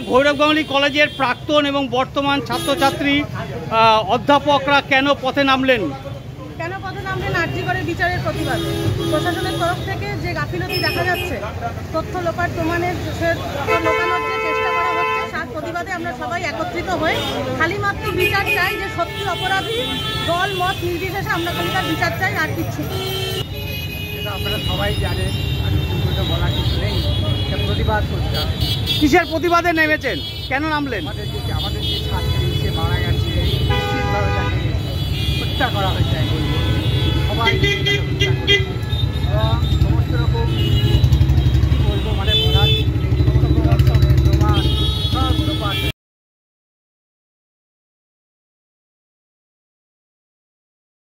ভৈরব গাঙ্গুলি কলেজের প্রাক্তন এবং বর্তমান ছাত্রছাত্রী অধ্যাপকরা কেন পথে নামলেন? কেন পথে নামলেন? আরজি করে বিচারের প্রতিবাদে প্রশাসনের তরফ থেকে যে গাফিলতি দেখা যাচ্ছে, তথ্য লোপাট প্রমাণের লোকানোর যে চেষ্টা করা হচ্ছে, তার প্রতিবাদে আমরা সবাই একত্রিত হয়ে খালি মাত্র বিচার চাই, যে সত্যি অপরাধী দল মত নির্বিশেষে আমরা খালি তার বিচার চাই, আর কিচ্ছু। এটা আপনারা সবাই জানেন, বলা কিছু নেই, প্রতিবাদ করতে হবে। কিসের প্রতিবাদে নেমেছেন? কেন নামলেন? আমাদের